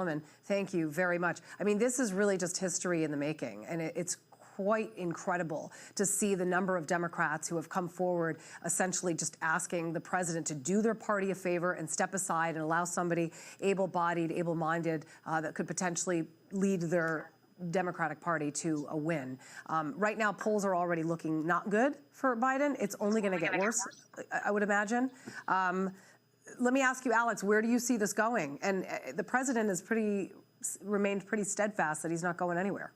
Solomon, thank you very much. I mean, this is really just history in the making, and it's quite incredible to see the number of Democrats who have come forward essentially just asking the president to do their party a favor and step aside and allow somebody able-bodied, able-minded that could potentially lead their Democratic Party to a win. Right now, polls are already looking not good for Biden. It's only going to get worse, I would imagine. Let me ask you, Alex, where do you see this going? And the president has remained pretty steadfast that he's not going anywhere.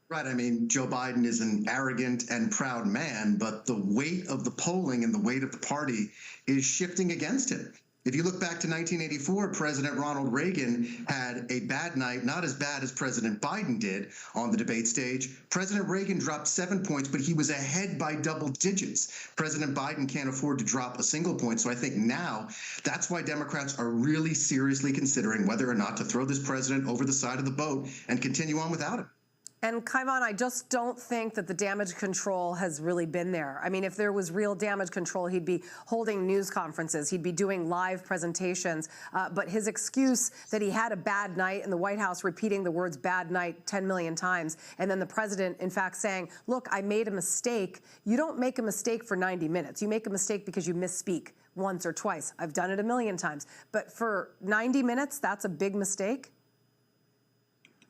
Right. I mean, Joe Biden is an arrogant and proud man, but the weight of the polling and the weight of the party is shifting against him. If you look back to 1984, President Ronald Reagan had a bad night, not as bad as President Biden did on the debate stage. President Reagan dropped 7 points, but he was ahead by double digits. President Biden can't afford to drop a single point. So I think now that's why Democrats are really seriously considering whether or not to throw this president over the side of the boat and continue on without him. And Kaivan, I just don't think that the damage control has really been there. I mean, if there was real damage control, he'd be holding news conferences, he'd be doing live presentations. But his excuse that he had a bad night in the White House, repeating the words bad night 10 million times, and then the president, in fact, saying, look, I made a mistake. You don't make a mistake for 90 minutes. You make a mistake because you misspeak once or twice. I've done it a million times. But for 90 minutes, that's a big mistake.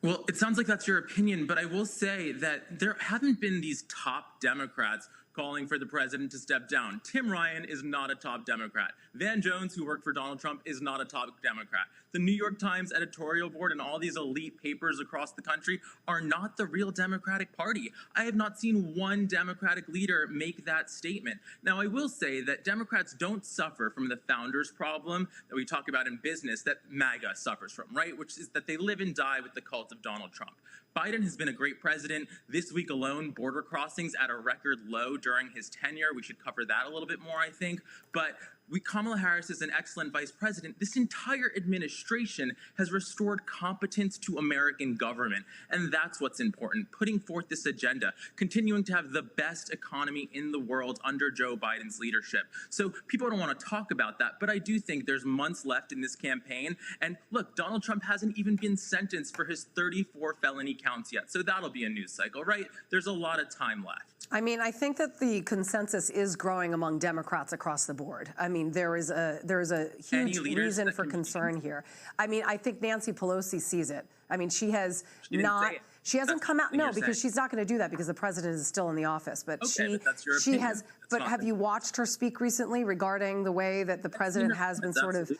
Well, it sounds like that's your opinion, but I will say that there haven't been these top Democrats calling for the president to step down. Tim Ryan is not a top Democrat. Van Jones, who worked for Donald Trump, is not a top Democrat. The New York Times editorial board and all these elite papers across the country are not the real Democratic Party. I have not seen one Democratic leader make that statement. Now, I will say that Democrats don't suffer from the founders' problem that we talk about in business that MAGA suffers from, right? Which is that they live and die with the cult of Donald Trump. Biden has been a great president. This week alone, border crossings at a record low during his tenure. We should cover that a little bit more, I think. But Kamala Harris is an excellent vice president. This entire administration has restored competence to American government. And that's what's important, putting forth this agenda, continuing to have the best economy in the world under Joe Biden's leadership. So people don't want to talk about that, but I do think there's months left in this campaign. And look, Donald Trump hasn't even been sentenced for his 34 felony counts yet. So that'll be a news cycle, right? There's a lot of time left. I mean, I think that the consensus is growing among Democrats across the board. I mean, there is a huge reason for concern here. I mean, I think Nancy Pelosi sees it. I mean, she hasn't come out. No, because she's not going to do that because the president is still in the office. But okay, she has. But have you watched her speak recently regarding the way that the president has been sort of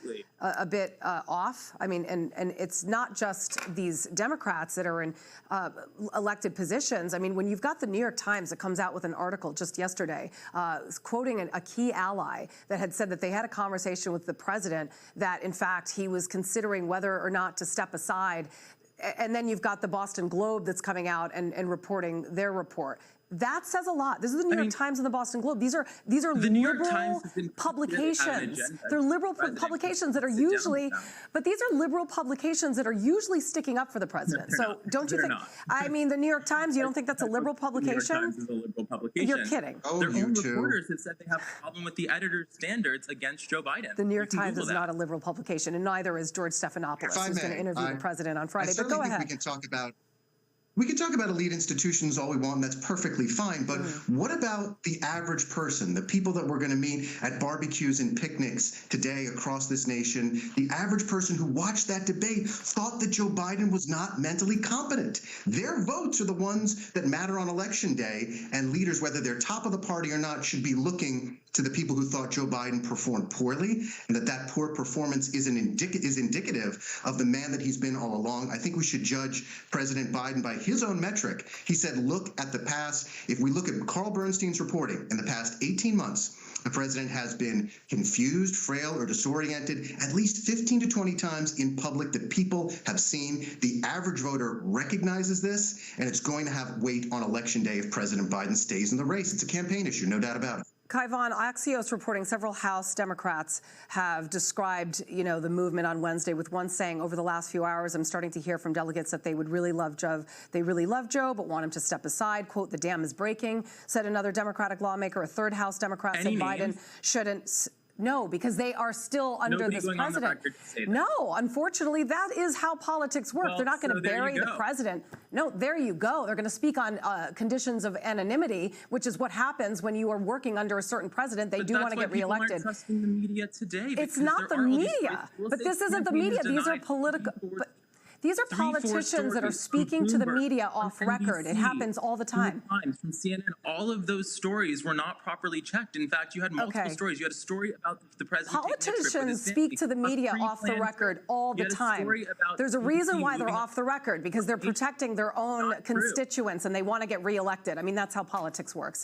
a bit off? I mean, and it's not just these Democrats that are in elected positions. I mean, when you've got the New York Times that comes out with an article just yesterday quoting a key ally that had said that they had a conversation with the president that, in fact, he was considering whether or not to step aside. And then you've got the Boston Globe that's coming out and reporting their report. That says a lot. This is the New York Times and the Boston Globe. These are liberal publications. They're liberal publications that are usually, but these are liberal publications that are usually sticking up for the president. So don't you think? I mean, the New York Times. You don't think that's a liberal publication? The New York Times is a liberal publication. You're kidding. Oh, their own reporters have said they have a problem with the editor's standards against Joe Biden. The New York Times is not a liberal publication, and neither is George Stephanopoulos, who's going to interview the president on Friday. But go ahead. We can talk about elite institutions all we want, and that's perfectly fine. But what about the average person, the people that we're going to meet at barbecues and picnics today across this nation? The average person who watched that debate thought that Joe Biden was not mentally competent. Their votes are the ones that matter on Election Day, and leaders, whether they're top of the party or not, should be looking to the people who thought Joe Biden performed poorly, and that poor performance is indicative of the man that he's been all along. I think we should judge President Biden by his own metric. He said, look at the past. If we look at Carl Bernstein's reporting, in the past 18 months, the president has been confused, frail, or disoriented at least 15 to 20 times in public that people have seen. The average voter recognizes this, and it's going to have weight on Election Day if President Biden stays in the race. It's a campaign issue, no doubt about it. Kaivan, Axios reporting several House Democrats have described, the movement on Wednesday, with one saying, over the last few hours, I'm starting to hear from delegates that they would really love Joe. They really love Joe, but want him to step aside. Quote, the dam is breaking, said another Democratic lawmaker. A third House Democrat said Biden shouldn't. No, because they are still under this going on the president. record to say that. No, unfortunately, that is how politics work. Well, They're not going to so there bury you the go. president. No, there you go. They're going to speak on conditions of anonymity, which is what happens when you are working under a certain president. They do want to get reelected. People aren't trusting the media today. It's not the media, but this isn't the media. These are political. These are politicians that are speaking to the media off record. It happens all the time. From CNN, all of those stories were not properly checked. In fact, you had multiple stories. You had a story about the president. Politicians speak to the media off the record all the time. There's a reason why they're off the record, because they're protecting their own constituents and they want to get reelected. I mean, that's how politics works.